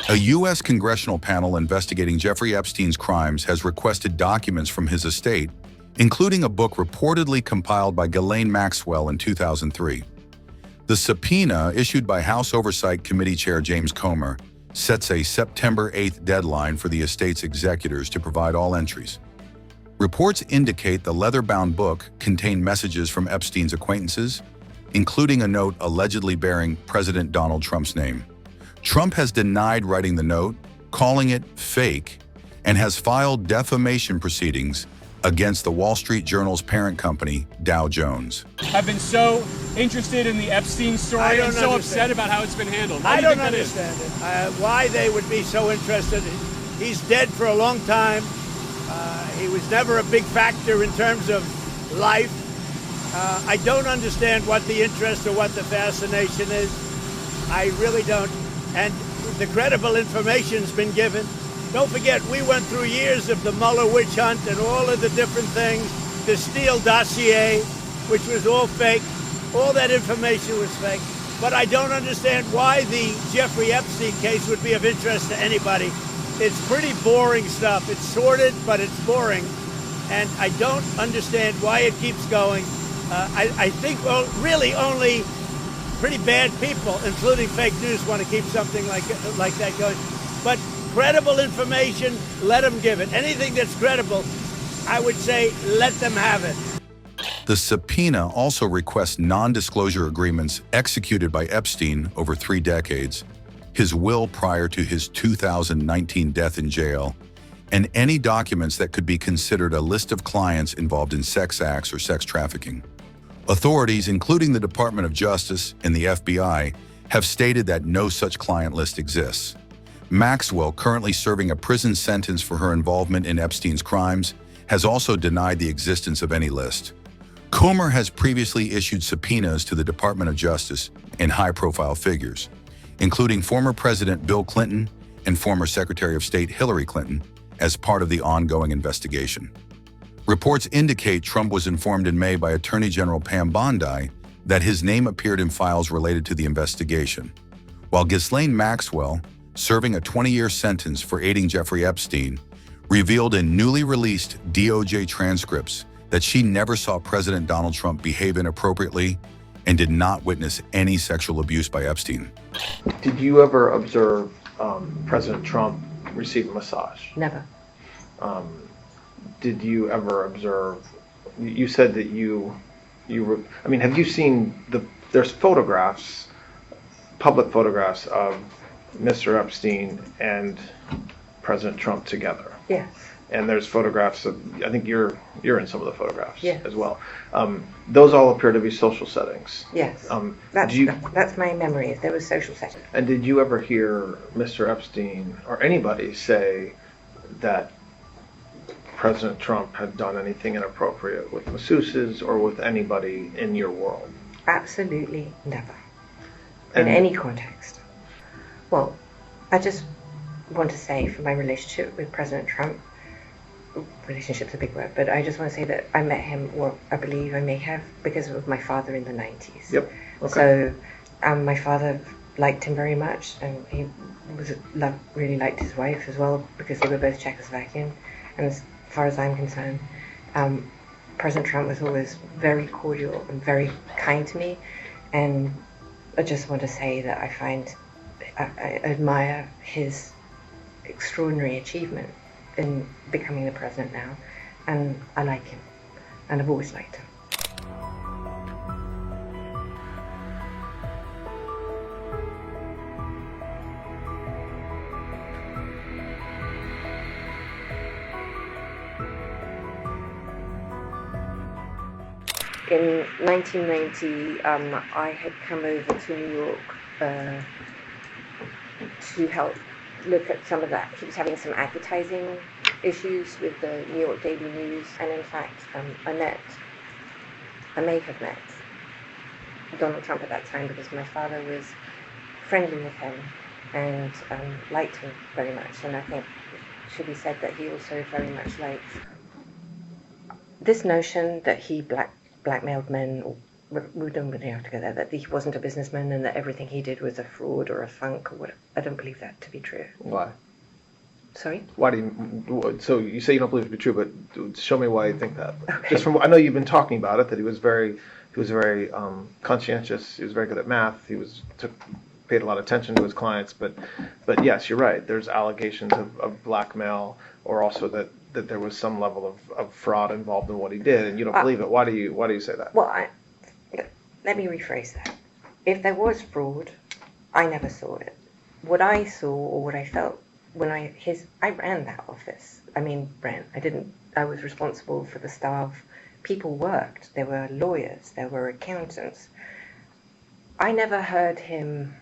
A U.S. congressional panel investigating Jeffrey Epstein's crimes has requested documents from his estate, including a book reportedly compiled by Ghislaine Maxwell in 2003. The subpoena, issued by House Oversight Committee Chair James Comer, sets a September 8th deadline for the estate's executors to provide all entries. Reports indicate the leather-bound book contained messages from Epstein's acquaintances, including a note allegedly bearing President Donald Trump's name. Trump has denied writing the note, calling it fake, and has filed defamation proceedings against the Wall Street Journal's parent company, Dow Jones. I've been so interested in the Epstein story and so upset about how it's been handled. I don't understand it. Why they would be so interested. He's dead for a long time. He was never a big factor in terms of life. I don't understand what the interest or what the fascination is. I really don't. And the credible information's been given. Don't forget, we went through years of the Mueller witch hunt and all of the different things, the Steele dossier, which was all fake. All that information was fake. But I don't understand why the Jeffrey Epstein case would be of interest to anybody. It's pretty boring stuff. It's sordid, but it's boring. And I don't understand why it keeps going. I think, well, really only pretty bad people, including fake news, want to keep something like that going. But credible information, let them give it. Anything that's credible, I would say, let them have it. The subpoena also requests non-disclosure agreements executed by Epstein over 3 decades, his will prior to his 2019 death in jail, and any documents that could be considered a list of clients involved in sex acts or sex trafficking. Authorities, including the Department of Justice and the FBI, have stated that no such client list exists. Maxwell, currently serving a prison sentence for her involvement in Epstein's crimes, has also denied the existence of any list. Comer has previously issued subpoenas to the Department of Justice and high-profile figures, including former President Bill Clinton and former Secretary of State Hillary Clinton, as part of the ongoing investigation. Reports indicate Trump was informed in May by Attorney General Pam Bondi that his name appeared in files related to the investigation, while Ghislaine Maxwell, serving a 20-year sentence for aiding Jeffrey Epstein, revealed in newly released DOJ transcripts that she never saw President Donald Trump behave inappropriately and did not witness any sexual abuse by Epstein. Did you ever observe President Trump receive a massage? Never. Did you ever observe, you said that have you seen there's photographs, public photographs of Mr. Epstein and President Trump together? Yes. And there's photographs of, I think you're in some of the photographs as well. Those all appear to be social settings. Yes. That's my memory. There was social settings. And did you ever hear Mr. Epstein or anybody say that President Trump had done anything inappropriate with masseuses or with anybody in your world? Absolutely never. In any context. Well, I just want to say, for my relationship with President Trump, relationship's a big word, but I just want to say that I met him, or I believe I may have, because of my father in the 90s. Yep. Okay. So my father liked him very much, and he really liked his wife as well, because they were both Czechoslovakian. And as far as I'm concerned, President Trump was always very cordial and very kind to me. And I just want to say that I admire his extraordinary achievement in becoming the president now, and I like him, and I've always liked him. In 1990, I had come over to New York to help look at some of that. He was having some advertising issues with the New York Daily News, and in fact, I may have met Donald Trump at that time because my father was friendly with him and liked him very much, and I think it should be said that he also very much liked this notion that he blackmailed men or we don't really have to go there, that he wasn't a businessman and that everything he did was a fraud or a funk or whatever. I don't believe that to be true. Why? Sorry? Why do you? So you say you don't believe it to be true, but show me why you think that. Okay. Just from I know you've been talking about it, that he was very conscientious. He was very good at math. He paid a lot of attention to his clients. But yes, you're right. There's allegations of blackmail, or also that there was some level of fraud involved in what he did, and you don't believe it. Why do you say that? Well, let me rephrase that. If there was fraud, I never saw it. What I saw, or what I felt when I ran that office. I was responsible for the staff. People worked. There were lawyers. There were accountants. I never heard him.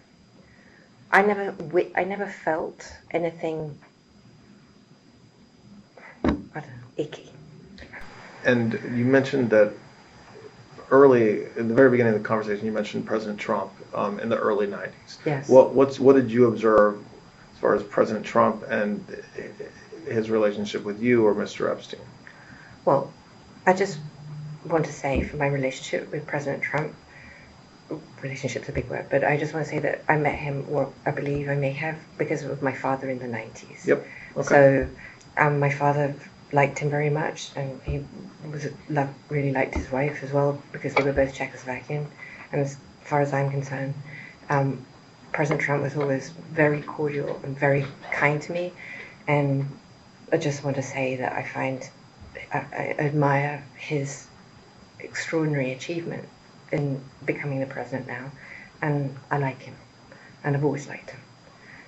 I never felt anything, I don't know, icky. And you mentioned that early, in the very beginning of the conversation, you mentioned President Trump in the early 90s. Yes. What did you observe as far as President Trump and his relationship with you or Mr. Epstein? Well, I just want to say for my relationship with President Trump, relationship's a big word, but I just want to say that I met him, or I believe I may have, because of my father in the 90s. Yep. Okay. So my father liked him very much, and he really liked his wife as well, because they were both Czechoslovakian. And as far as I'm concerned, President Trump was always very cordial and very kind to me. And I just want to say that I admire his extraordinary achievement in becoming the president now, and I like him, and I've always liked him.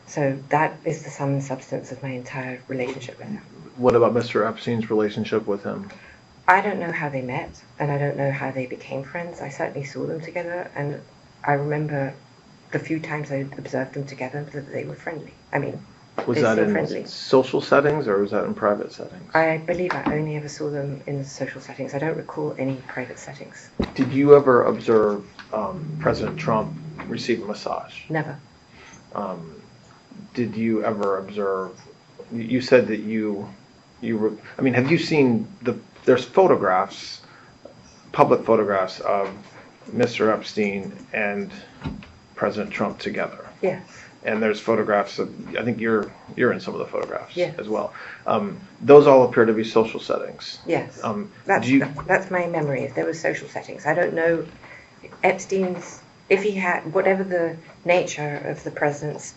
So that is the sum and substance of my entire relationship with him. What about Mr. Epstein's relationship with him? I don't know how they met, and I don't know how they became friends. I certainly saw them together, and I remember the few times I observed them together that they were friendly. Was they're that still in friendly. social settings, or was that in private settings? I believe I only ever saw them in social settings. I don't recall any private settings. Did you ever observe President Trump receive a massage? Never. Did you ever observe? You said that have you seen there's photographs, public photographs of Mr. Epstein and President Trump together? Yes. And there's photographs of, I think you're in some of the photographs as well. Those all appear to be social settings. Yes. That's my memory. If there were social settings, I don't know Epstein's. If he had, whatever the nature of the president's